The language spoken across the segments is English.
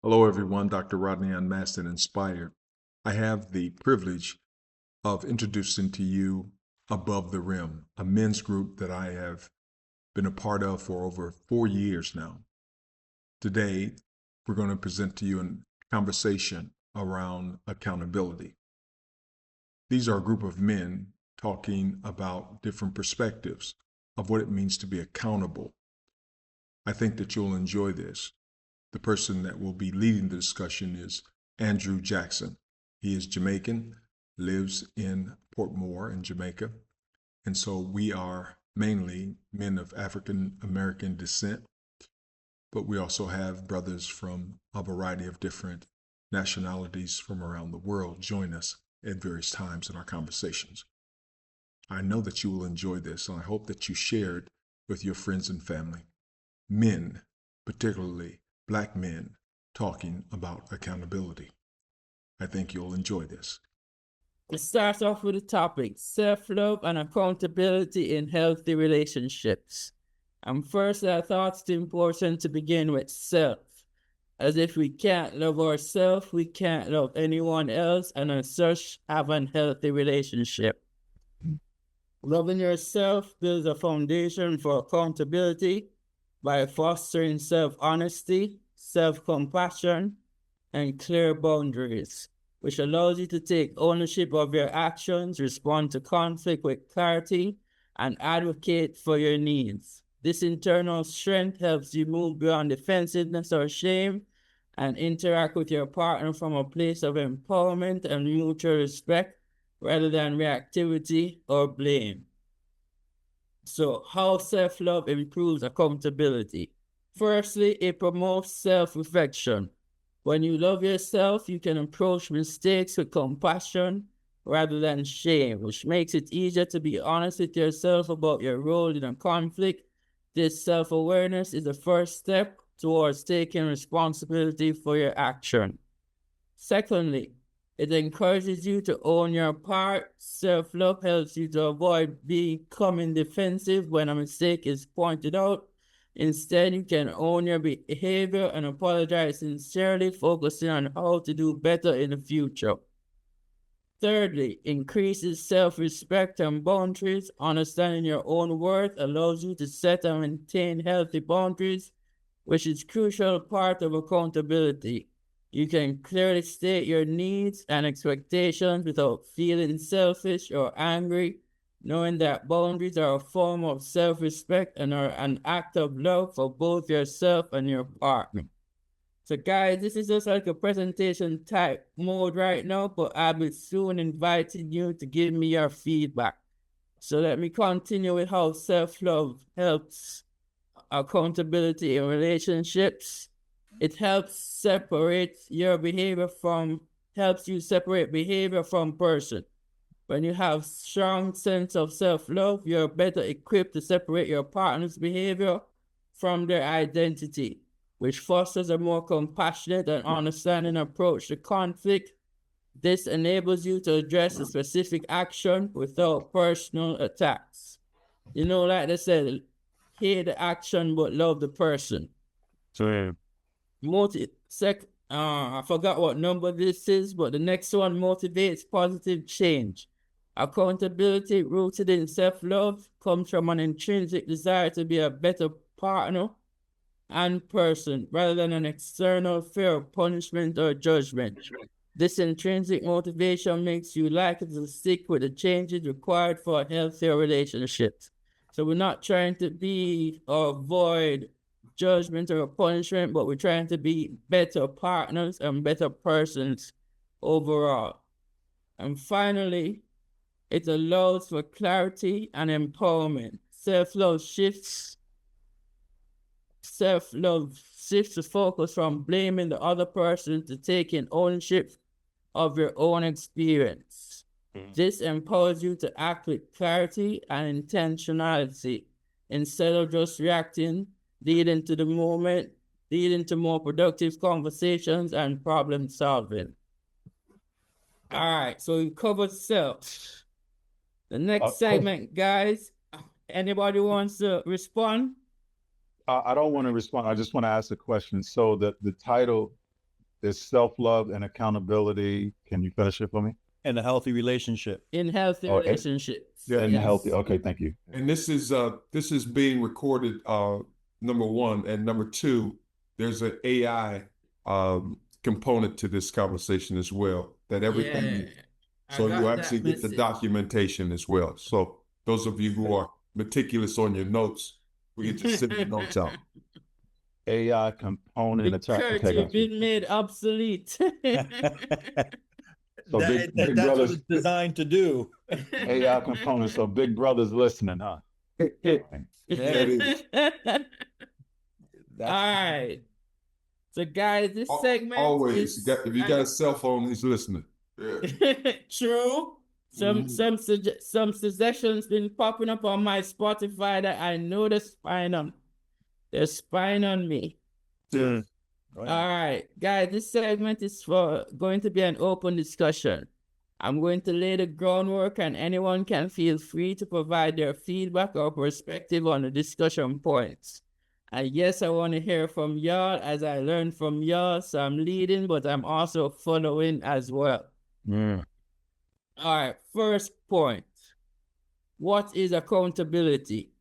Hello, everyone. Dr. Rodney Unmasked and Inspired. I have the privilege of introducing to you Above the Rim, a men's group that I have been a part of for over 4 years now. Today, we're going to present to you a conversation around accountability. These are a group of men talking about different perspectives of what it means to be accountable. I think that you'll enjoy this. The person that will be leading the discussion is Andrew Jackson. He is Jamaican, lives in Port Moore in Jamaica. And so we are mainly men of African American descent, but we also have brothers from a variety of different nationalities from around the world join us at various times in our conversations. I know that you will enjoy this, and I hope that you share it with your friends and family. Men, particularly Black men, talking about accountability. I think you'll enjoy this. It starts off with the topic, self-love and accountability in healthy relationships. And first, I thought it's important to begin with self. As if we can't love ourselves, we can't love anyone else, and as such, have an healthy relationship. Loving yourself builds a foundation for accountability by fostering self-honesty, self-compassion, and clear boundaries, which allows you to take ownership of your actions, respond to conflict with clarity, and advocate for your needs. This internal strength helps you move beyond defensiveness or shame and interact with your partner from a place of empowerment and mutual respect rather than reactivity or blame. So, how self-love improves accountability? Firstly, it promotes self-reflection. When you love yourself, you can approach mistakes with compassion rather than shame, which makes it easier to be honest with yourself about your role in a conflict. This self-awareness is the first step towards taking responsibility for your action. Secondly, it encourages you to own your part. Self-love helps you to avoid becoming defensive when a mistake is pointed out. Instead, you can own your behavior and apologize sincerely, focusing on how to do better in the future. Thirdly, increases self-respect and boundaries. Understanding your own worth allows you to set and maintain healthy boundaries, which is a crucial part of accountability. You can clearly state your needs and expectations without feeling selfish or angry, knowing that boundaries are a form of self-respect and are an act of love for both yourself and your partner. So guys, this is just like a presentation type mode right now, but I'll be soon inviting you to give me your feedback. So let me continue with how self-love helps accountability in relationships. It helps you separate behavior from person. When you have strong sense of self-love, you're better equipped to separate your partner's behavior from their identity, which fosters a more compassionate and understanding approach to conflict. This enables you to address a specific action without personal attacks. You know, like they said, hate the action but love the person. So I forgot what number this is, but the next one motivates positive change. Accountability rooted in self-love comes from an intrinsic desire to be a better partner and person rather than an external fear of punishment or judgment. This intrinsic motivation makes you likely to stick with the changes required for a healthier relationship. So we're not trying to be or avoid judgment or punishment, but we're trying to be better partners and better persons overall. And finally, it allows for clarity and empowerment. Self-love shifts the focus from blaming the other person to taking ownership of your own experience. This empowers you to act with clarity and intentionality instead of just reacting, leading to more productive conversations and problem solving. All right, so we covered self. The next segment, guys, anybody wants to respond? I don't want to respond. I just want to ask a question. So the title There's self-love and accountability. Can you finish it for me? And a healthy relationship. In healthy Oh, relationships. And Yes. healthy. Okay, thank you. And this is being recorded, number one, and number two, there's an AI component to this conversation as well. That everything, Yeah. so I you got actually that get the message. documentation as well. So those of you who are meticulous on your notes, we can just send the notes out. AI component attack. Kurt, Okay, you've got you. been made obsolete. So That's big what brothers, it's designed to do. AI component. So big brother's listening, huh? Yeah, it is. All right. So, guys, this segment Always, is if you got a cell phone, he's listening. Yeah. true. Some suggestions been popping up on my Spotify that I know they're spying on me. Yeah. All right, guys, this segment is going to be an open discussion. I'm going to lay the groundwork, and anyone can feel free to provide their feedback or perspective on the discussion points. And yes, I want to hear from y'all as I learn from y'all. So I'm leading, but I'm also following as well. Yeah. All right, first point. What is accountability?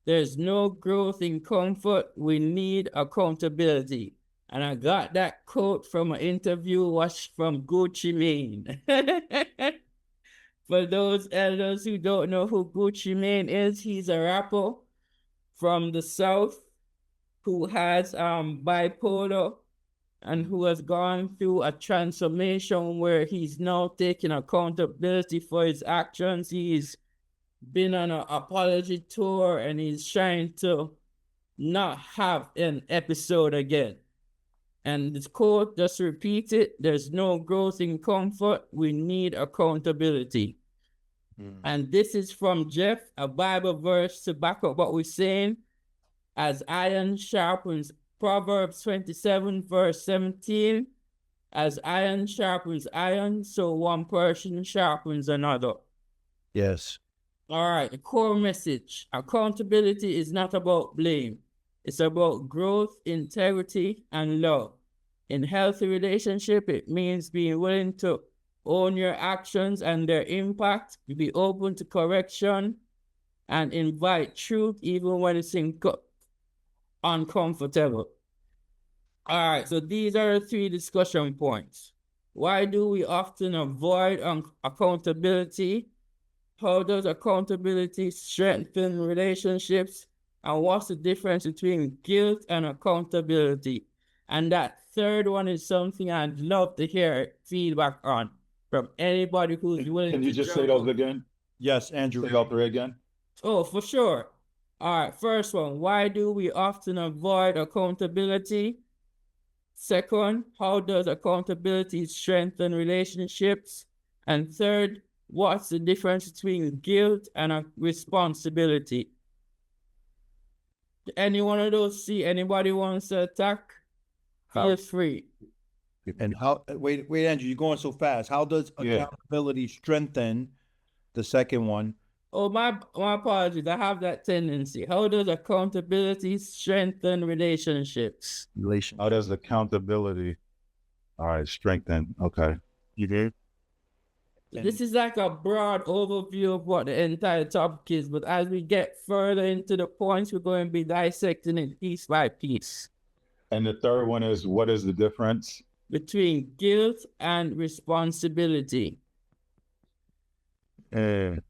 There's no growth in comfort. We need accountability. And I got that quote from an interview watched from Gucci Mane. For those elders who don't know who Gucci Mane is, he's a rapper from the South who has bipolar and who has gone through a transformation where he's now taking accountability for his actions. He's been on an apology tour and he's trying to not have an episode again. And this quote, just repeat it, there's no growth in comfort. We need accountability. And this is from Jeff, a Bible verse to back up what we're saying. As iron sharpens, Proverbs 27, verse 17, as iron sharpens iron, so one person sharpens another. Yes. All right, the core message. Accountability is not about blame. It's about growth, integrity, and love. In healthy relationship, it means being willing to own your actions and their impact, be open to correction, and invite truth even when it's uncomfortable. All right, so these are the 3 discussion points. Why do we often avoid accountability? How does accountability strengthen relationships? And what's the difference between guilt and accountability? And that third one is something I'd love to hear feedback on from anybody who's willing to. Can you just say those again? Yes, Andrew. Say all 3 again. Oh, for sure. All right, first one, why do we often avoid accountability? Second, how does accountability strengthen relationships? And third, what's the difference between guilt and a responsibility? Any one of those see anybody wants to attack? Feel free. And how, wait, Andrew, you're going so fast. How does accountability strengthen the second one? Oh, my apologies. I have that tendency. How does accountability strengthen relationships? How does accountability, all right, strengthen? Okay. You did? This is like a broad overview of what the entire topic is, but as we get further into the points, we're going to be dissecting it piece by piece. And the third one is, what is the difference between guilt and responsibility? And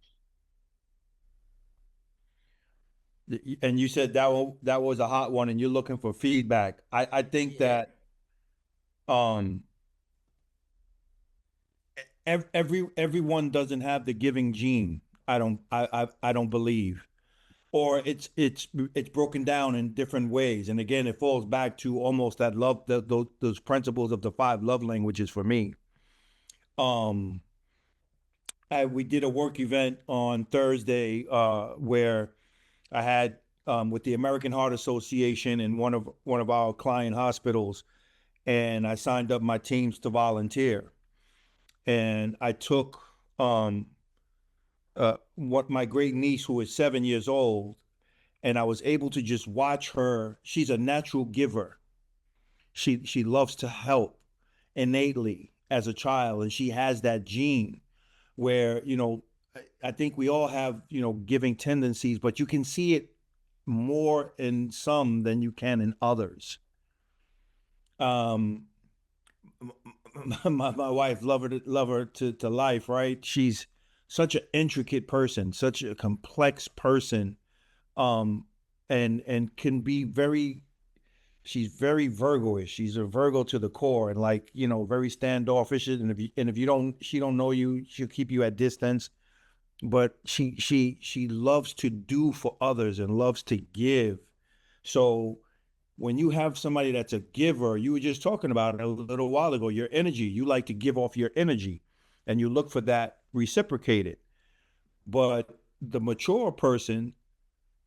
you said that was a hot one, and you're looking for feedback. I think that everyone doesn't have the giving gene. I don't believe, or it's broken down in different ways. And again, it falls back to almost that love, those principles of the 5 love languages for me. We did a work event on Thursday where I had with the American Heart Association in one of our client hospitals, and I signed up my teams to volunteer. And I took what my great niece, who is 7 years old, and I was able to just watch her. She's a natural giver. She loves to help innately as a child, and she has that gene where, I think we all have, giving tendencies, but you can see it more in some than you can in others. Um, my wife, love her to life, right? She's such an intricate person, such a complex person, um, and can be very. She's very Virgo-ish. She's a Virgo to the core, and like, very standoffish. And if you don't, she don't know you, she'll keep you at distance. But she loves to do for others and loves to give. So when you have somebody that's a giver, you were just talking about it a little while ago, your energy, you like to give off your energy and you look for that reciprocated. But the mature person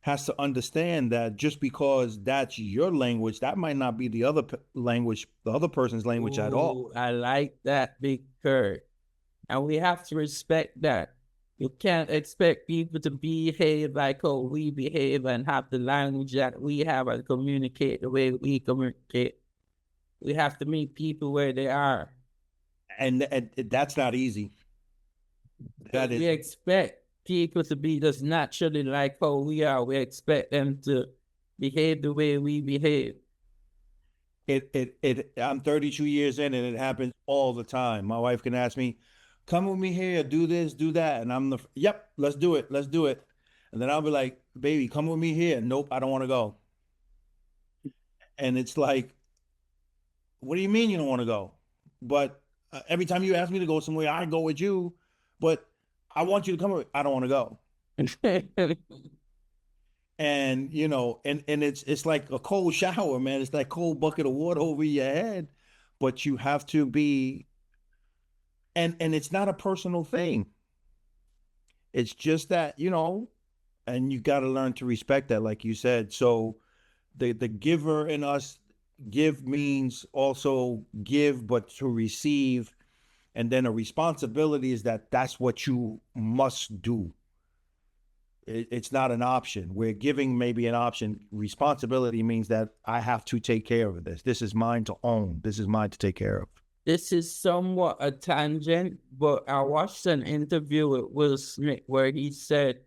has to understand that just because that's your language, that might not be the other language, the other person's language at all. Ooh, I like that, Big Kurt. And we have to respect that. You can't expect people to behave like how we behave and have the language that we have and communicate the way we communicate. We have to meet people where they are. And that's not easy. That We is, expect people to be just naturally like how we are. We expect them to behave the way we behave. I'm 32 years in and it happens all the time. My wife can ask me, come with me here, do this, do that. And I'm yep, let's do it. Let's do it. And then I'll be like, baby, come with me here. Nope, I don't want to go. And it's like, what do you mean you don't want to go? But every time you ask me to go somewhere, I go with you. But I want you to come with me. I don't want to go. And and it's like a cold shower, man. It's that cold bucket of water over your head. But you have to be, and it's not a personal thing. It's just that, and you got to learn to respect that, like you said. So the giver in us, give means also give, but to receive. And then a responsibility is that's what you must do. It's not an option. Where giving may be an option. Responsibility means that I have to take care of this. This is mine to own. This is mine to take care of. This is somewhat a tangent, but I watched an interview with Will Smith where he said,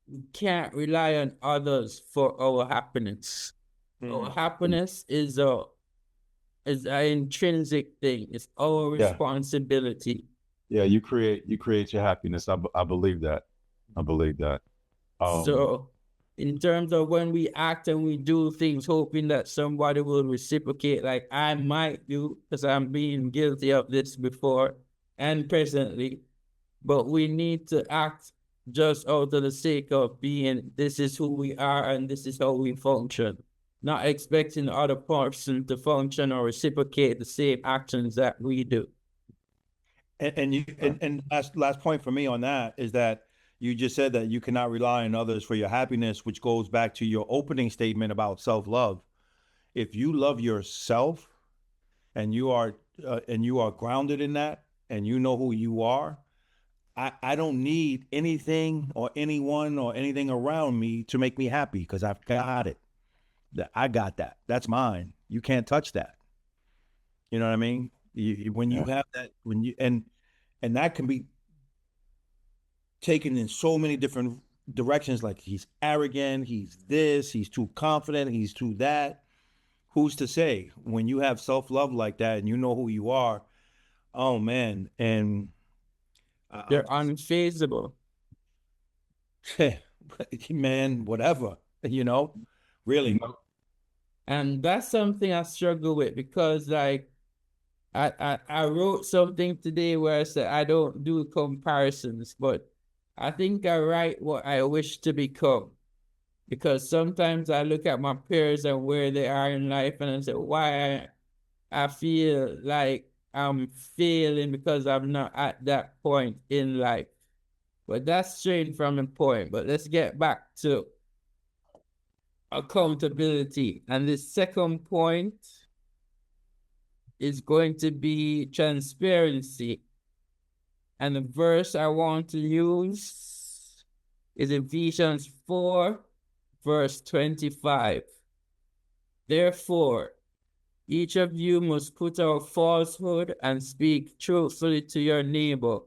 we can't rely on others for our happiness. Our happiness is an intrinsic thing. It's our responsibility. Yeah, you create your happiness. I believe that. I believe that. So in terms of when we act and we do things hoping that somebody will reciprocate, like I might do, because I'm being guilty of this before and presently, but we need to act just out of the sake of being, this is who we are and this is how we function, not expecting the other person to function or reciprocate the same actions that we do. And last point for me on that is that you just said that you cannot rely on others for your happiness, which goes back to your opening statement about self-love. If you love yourself and you are grounded in that and you know who you are, I don't need anything or anyone or anything around me to make me happy because I've got it. I got that. That's mine. You can't touch that. You know what I mean? When you have that, and that can be taken in so many different directions. Like he's arrogant, he's this, he's too confident, he's too that. Who's to say? When you have self-love like that and you know who you are, oh man, and they're unfazable. Man, whatever, really. And that's something I struggle with because like I wrote something today where I said I don't do comparisons, but I think I write what I wish to become. Because sometimes I look at my peers and where they are in life and I say, why I feel like I'm failing because I'm not at that point in life. But that's straight from the point. But let's get back to accountability. And the second point is going to be transparency. And the verse I want to use is Ephesians 4, verse 25. Therefore, Each of you must put out falsehood and speak truthfully to your neighbor,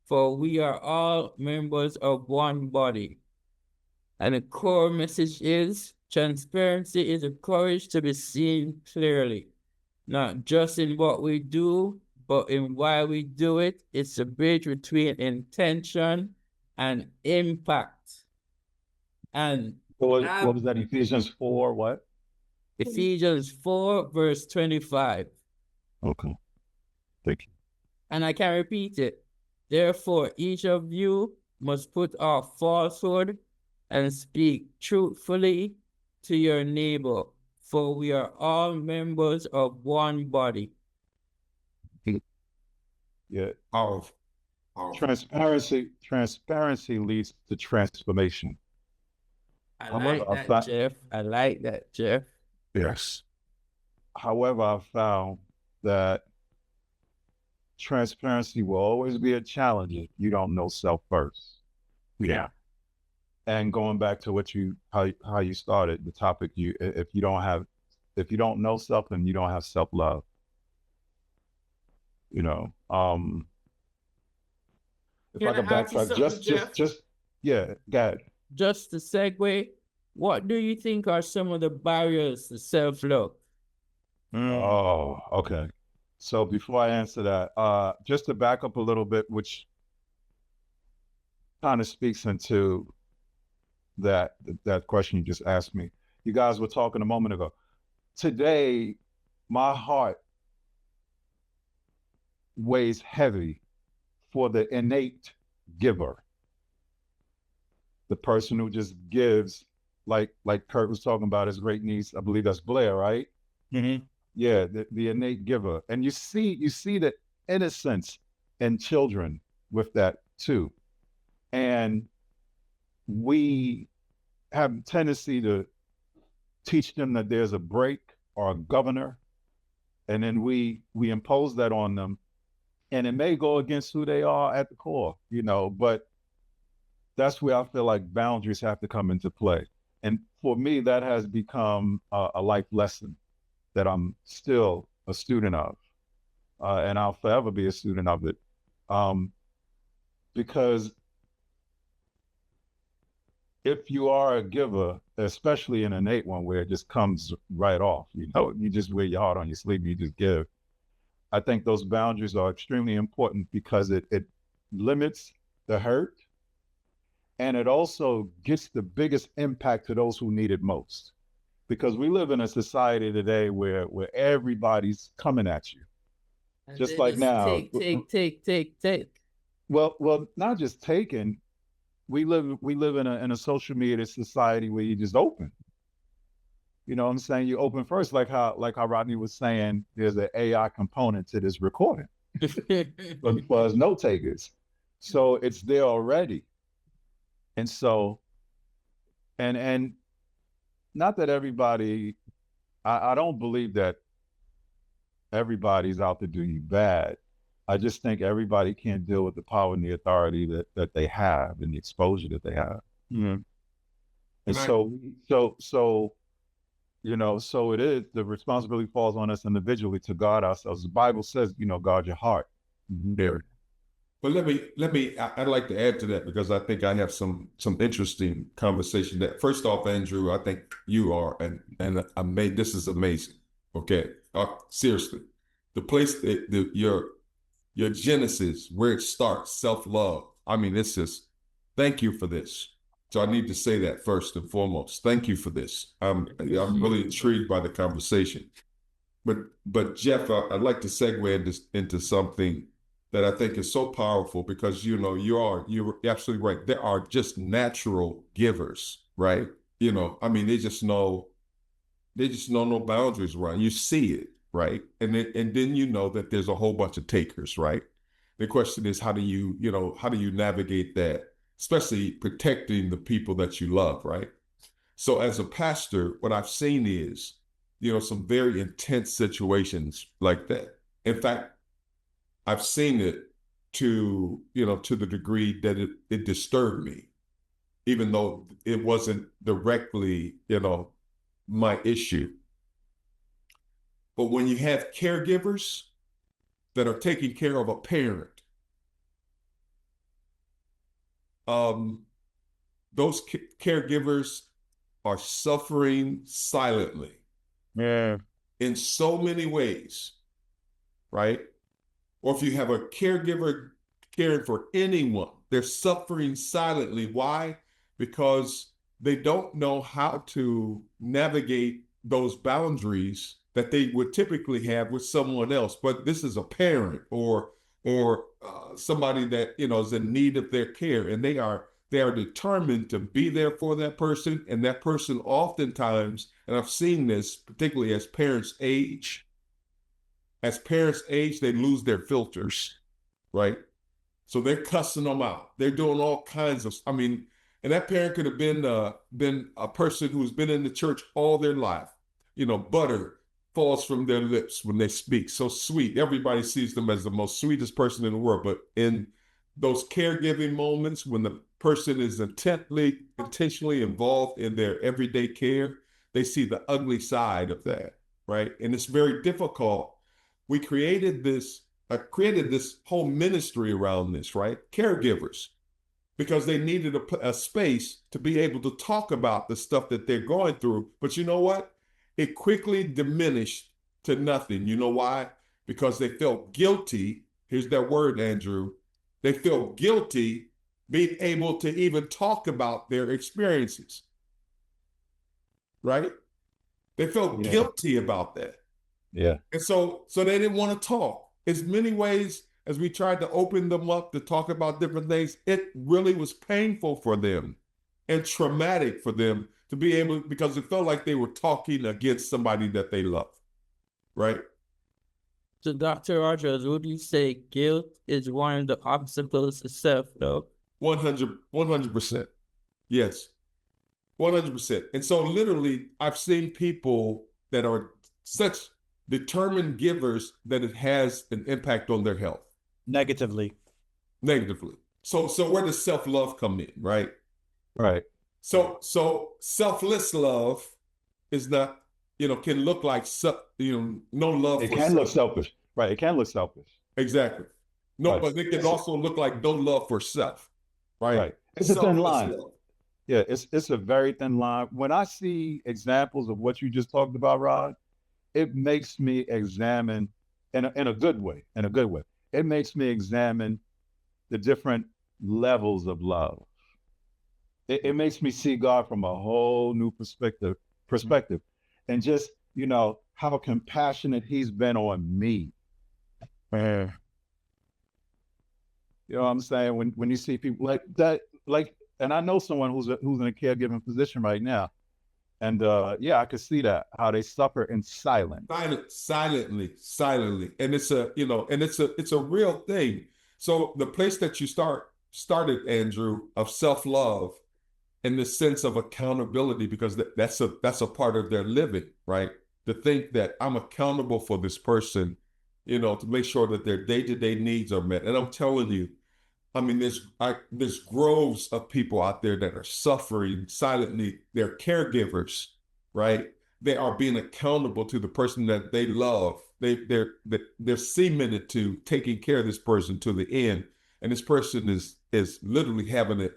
for we are all members of one body. And the core message is transparency is the courage to be seen clearly, not just in what we do, but in why we do it. It's a bridge between intention and impact. And What was that? Ephesians 4, what? Ephesians 4, verse 25. Okay. Thank you. And I can repeat it. Therefore, each of you must put off falsehood and speak truthfully to your neighbor, for we are all members of one body. Yeah. Powerful. Transparency leads to transformation. I like that, Jeff. I like that, Jeff. Yes. However, I found that transparency will always be a challenge if you don't know self first. Yeah. And going back to what how you started the topic, if you don't know self, then you don't have self-love. You know, if I could backtrack, just yeah, go ahead. Just to segue, what do you think are some of the barriers to self-love? Oh, okay. So before I answer that, just to back up a little bit, which kind of speaks into that question you just asked me. You guys were talking a moment ago. Today, my heart weighs heavy for the innate giver, the person who just gives, like Kurt was talking about his great niece. I believe that's Blair, right? Mm-hmm. Yeah, the innate giver, and you see the innocence in children with that too, and we have a tendency to teach them that there's a break or a governor, and then we impose that on them, and it may go against who they are at the core, but that's where I feel like boundaries have to come into play. And for me, that has become a life lesson that I'm still a student of, and I'll forever be a student of it, because if you are a giver, especially an innate one where it just comes right off, you just wear your heart on your sleeve, you just give. I think those boundaries are extremely important because it limits the hurt, and it also gets the biggest impact to those who need it most. Because we live in a society today where everybody's coming at you. And Just like now. Take. Well, not just taking. We live in a social media society where you just open. You know what I'm saying? You open first, like how Rodney was saying, there's an AI component to this recording. But for us note takers. So it's there already. And so, and not that everybody, I don't believe that everybody's out to do you bad. I just think everybody can't deal with the power and the authority that they have and the exposure that they have. Mm-hmm. And so it is, the responsibility falls on us individually to guard ourselves. The Bible says, guard your heart. There. But I'd like to add to that, because I think I have some interesting conversation. That first off, Andrew, I think you are, and this is amazing. Okay. Seriously, the place that your genesis, where it starts, self-love. I mean, it's just, thank you for this. So I need to say that first and foremost. Thank you for this. I'm really intrigued by the conversation. But Jeff, I'd like to segue into something that I think is so powerful, because you're absolutely right. There are just natural givers, right? I mean, they just know no boundaries, right? You see it, right? And then that there's a whole bunch of takers, right? The question is, how do you navigate that, especially protecting the people that you love, right? So as a pastor, what I've seen is, some very intense situations like that. In fact, I've seen it to the degree that it disturbed me, even though it wasn't directly, my issue. But when you have caregivers that are taking care of a parent, those caregivers are suffering silently. Yeah. In so many ways, right? Or if you have a caregiver caring for anyone, they're suffering silently. Why? Because they don't know how to navigate those boundaries that they would typically have with someone else. But this is a parent or somebody that is in need of their care, and they are determined to be there for that person. And that person oftentimes, and I've seen this particularly as parents age, they lose their filters, right? So they're cussing them out. They're doing all kinds of, and that parent could have been a person who's been in the church all their life. Butter falls from their lips when they speak. So sweet. Everybody sees them as the most sweetest person in the world. But in those caregiving moments, when the person is intentionally involved in their everyday care, they see the ugly side of that, right? And it's very difficult. We created this whole ministry around this, right? Caregivers, because they needed a space to be able to talk about the stuff that they're going through. But you know what? It quickly diminished to nothing. You know why? Because they felt guilty. Here's that word, Andrew. They felt guilty being able to even talk about their experiences, right? They felt guilty about that. Yeah. And so they didn't want to talk. As many ways as we tried to open them up to talk about different things, it really was painful for them and traumatic for them to be able, because it felt like they were talking against somebody that they love, right? So, Dr. Rogers, would you say guilt is one of the obstacles to self-love? 100%. Yes, 100%. And so literally, I've seen people that are such determined givers that it has an impact on their health. Negatively. So where does self-love come in, right? Right. So selfless love is not, can look like, no love. It can look selfish. Right. It can look selfish. Exactly. No, Right. but it can also look like no love for self, right? Right. It's a thin line. Love. Yeah, it's a very thin line. When I see examples of what you just talked about, Rod, it makes me examine in a good way, It makes me examine the different levels of love. It makes me see God from a whole new perspective, and just, how compassionate he's been on me. You know what I'm saying? When you see people like that, and I know someone who's in a caregiving position right now. And I could see that, how they suffer in silence. Silently. And it's a real thing. So the place that you started, Andrew, of self-love in the sense of accountability, because that's a part of their living, right? To think that I'm accountable for this person, to make sure that their day-to-day needs are met. And I'm telling you, there's groves of people out there that are suffering silently. They're caregivers, right? They are being accountable to the person that they love. They're cemented to taking care of this person to the end, and this person is literally having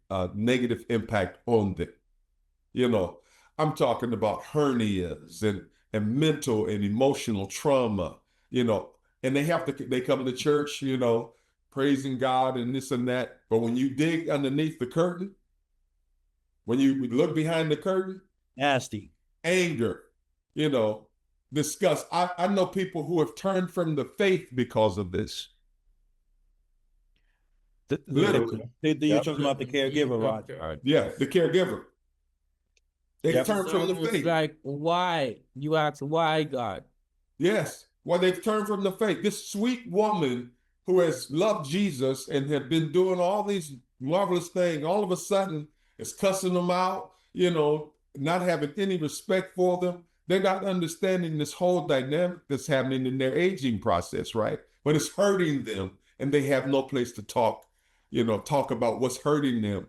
a negative impact on them. I'm talking about hernias and mental and emotional trauma. And they come to church, praising God and this and that. But when you dig underneath the curtain, when you look behind the curtain, nasty anger, disgust. I know people who have turned from the faith because of this. Literally. You're talking about the caregiver, Rod. Yeah, the caregiver. They've turned from the faith. Like, why? You ask why, God? Yes. Well, they've turned from the faith. This sweet woman who has loved Jesus and had been doing all these marvelous things, all of a sudden is cussing them out, not having any respect for them. They're not understanding this whole dynamic that's happening in their aging process, right? But it's hurting them, and they have no place to talk about what's hurting them.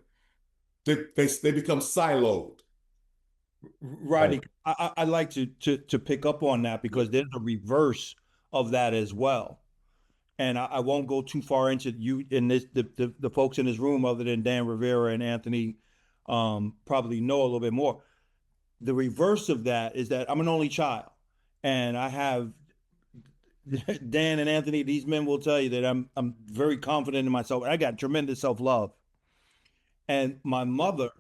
They become siloed. Rodney, I'd like to pick up on that because there's a reverse of that as well. And I won't go too far into you in this the folks in this room other than Dan Rivera and Anthony probably know a little bit more. The reverse of that is that I'm an only child, and I have Dan and Anthony. These men will tell you that I'm very confident in myself. I got tremendous self-love, and my mother,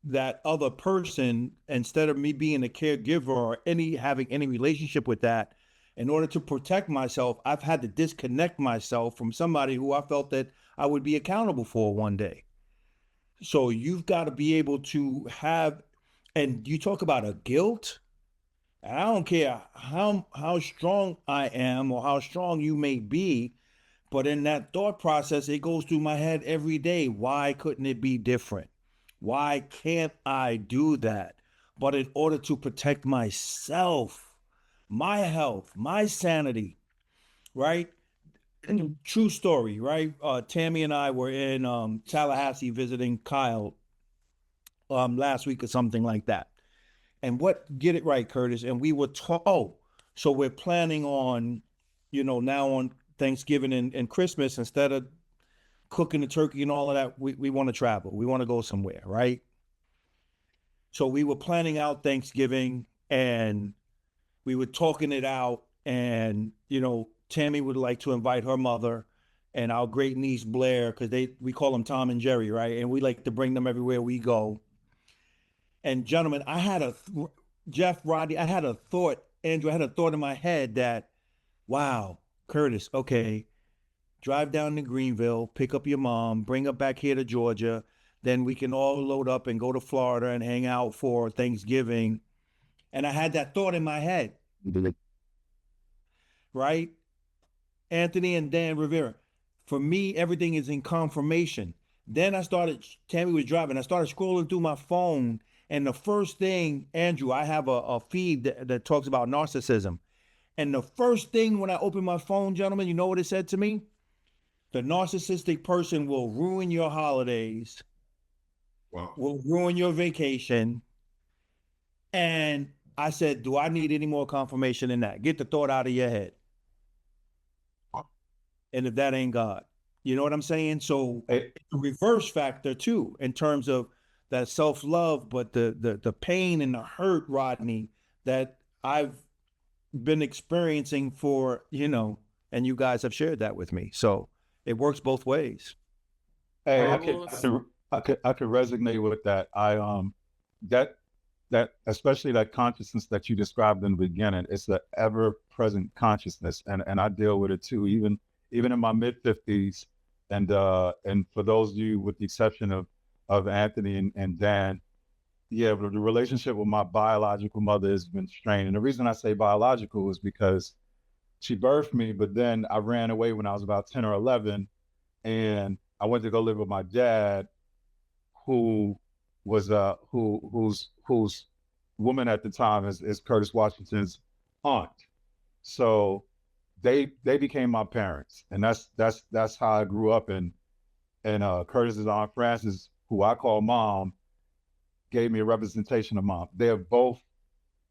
that other person, instead of me being a caregiver or having any relationship with that, in order to protect myself, I've had to disconnect myself from somebody who I felt that I would be accountable for one day. So you've got to be able to have, and you talk about a guilt. And I don't care how strong I am or how strong you may be, but in that thought process, it goes through my head every day. Why couldn't it be different? Why can't I do that? But in order to protect myself, my health, my sanity, right? True story, right? Tammy and I were in Tallahassee visiting Kyle last week or something like that. And get it right, Curtis. And we were so we're planning on, now on Thanksgiving and Christmas, instead of cooking the turkey and all of that, we want to travel. We want to go somewhere, right? So we were planning out Thanksgiving and we were talking it out. And, Tammy would like to invite her mother and our great niece Blair, because we call them Tom and Jerry, right? And we like to bring them everywhere we go. And gentlemen, Jeff, Rodney, I had a thought, Andrew, I had a thought in my head that, wow, Curtis, okay, drive down to Greenville, pick up your mom, bring her back here to Georgia. Then we can all load up and go to Florida and hang out for Thanksgiving. And I had that thought in my head, right? Anthony and Dan Rivera. For me, everything is in confirmation. Then Tammy was driving. I started scrolling through my phone. And the first thing, Andrew, I have a feed that talks about narcissism. And the first thing when I opened my phone, gentlemen, you know what it said to me? The narcissistic person will ruin your holidays. Wow. Will ruin your vacation. And I said, do I need any more confirmation than that? Get the thought out of your head. And if that ain't God, you know what I'm saying? So it's a reverse factor too, in terms of that self-love, but the pain and the hurt, Rodney, that I've been experiencing for, and you guys have shared that with me. So it works both ways. Hey, I could resonate with that. That especially that consciousness that you described in the beginning, it's the ever-present consciousness, and I deal with it too, even in my mid-50s. And for those of you, with the exception of Anthony and Dan, yeah, but the relationship with my biological mother has been strained. And the reason I say biological is because she birthed me, but then I ran away when I was about 10 or 11, and I went to go live with my dad, who was whose woman at the time is Curtis Washington's aunt. So they became my parents, and that's how I grew up. And Curtis's Aunt Frances, who I call Mom, gave me a representation of Mom. They have both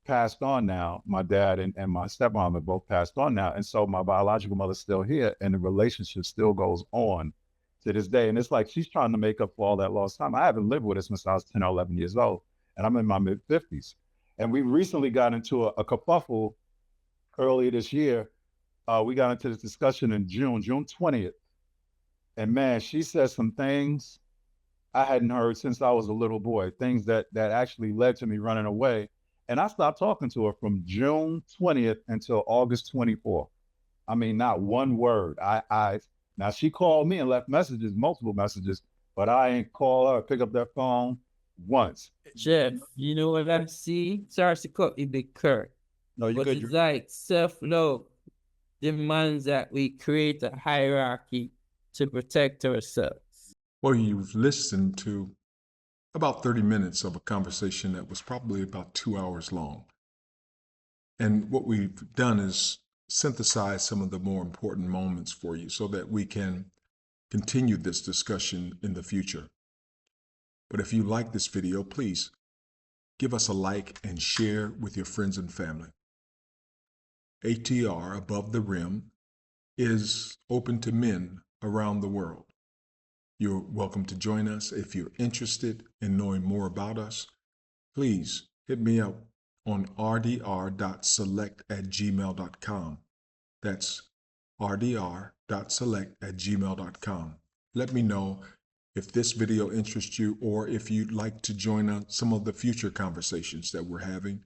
passed on now. My dad and my stepmom have both passed on now, and so my biological mother's still here, and the relationship still goes on to this day. And it's like she's trying to make up for all that lost time. I haven't lived with her since I was 10 or 11 years old, and I'm in my mid-50s. And we recently got into a kerfuffle earlier this year. We got into this discussion in June 20th. And man, she said some things I hadn't heard since I was a little boy, things that actually led to me running away. And I stopped talking to her from June 20th until August 24th. I mean, not one word. Now she called me and left messages, multiple messages, but I ain't call her, pick up that phone once. Jeff, you know what I see? Sorry to cut you, Big Kurt. No, you're but good. It's like self-love demands that we create a hierarchy to protect ourselves. Well, you've listened to about 30 minutes of a conversation that was probably about 2 hours long. And what we've done is synthesize some of the more important moments for you so that we can continue this discussion in the future. But if you like this video, please give us a like and share with your friends and family. ATR, Above the Rim, is open to men around the world. You're welcome to join us. If you're interested in knowing more about us, please hit me up on rdr.select@gmail.com. That's rdr.select@gmail.com. Let me know if this video interests you or if you'd like to join on some of the future conversations that we're having,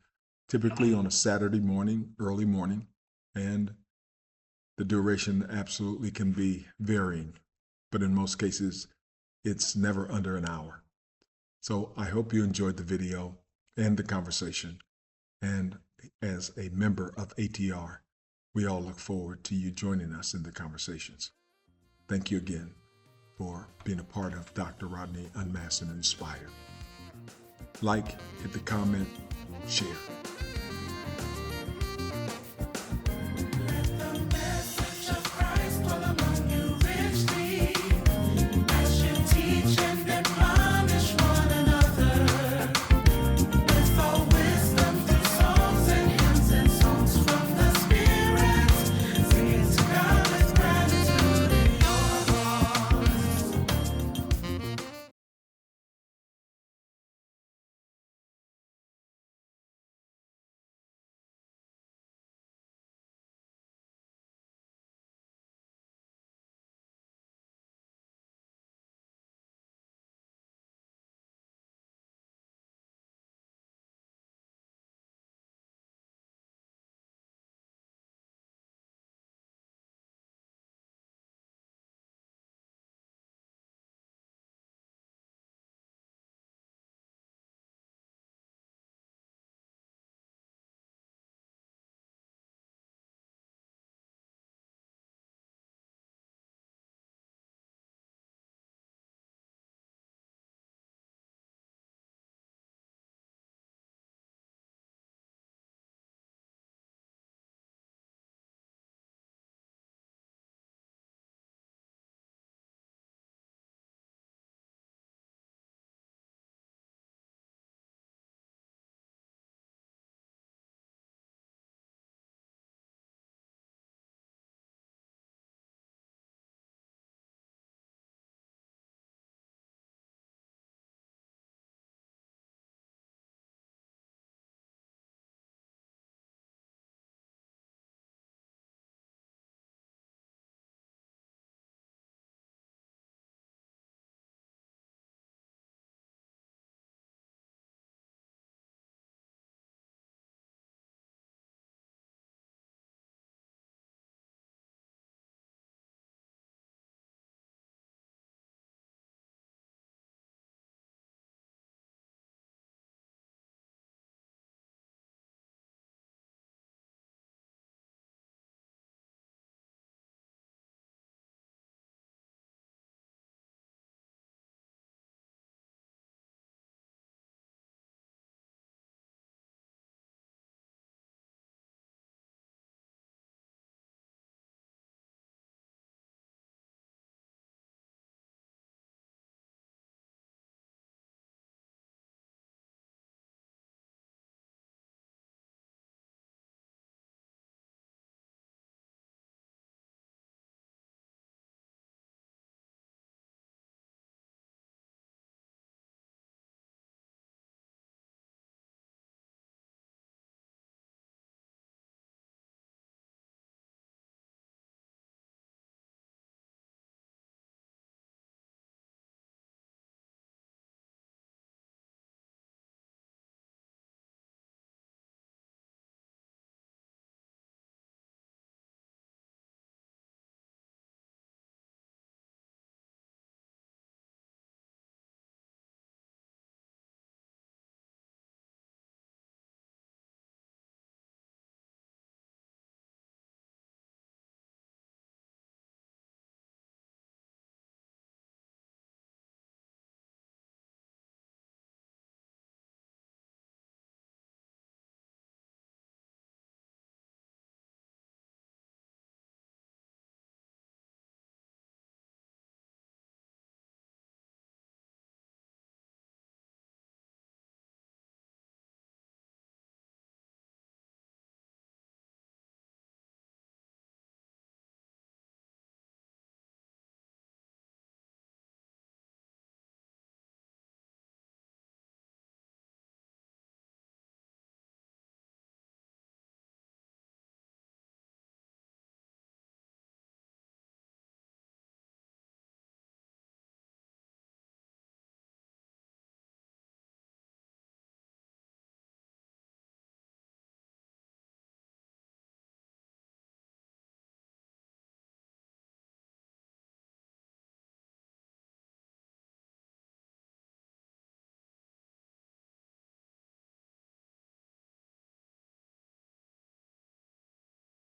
typically on a Saturday morning, early morning, and the duration absolutely can be varying, but in most cases, it's never under an hour. So I hope you enjoyed the video and the conversation. And as a member of ATR, we all look forward to you joining us in the conversations. Thank you again for being a part of Dr. Rodney Unmasked and Inspired. Like, hit the comment, share.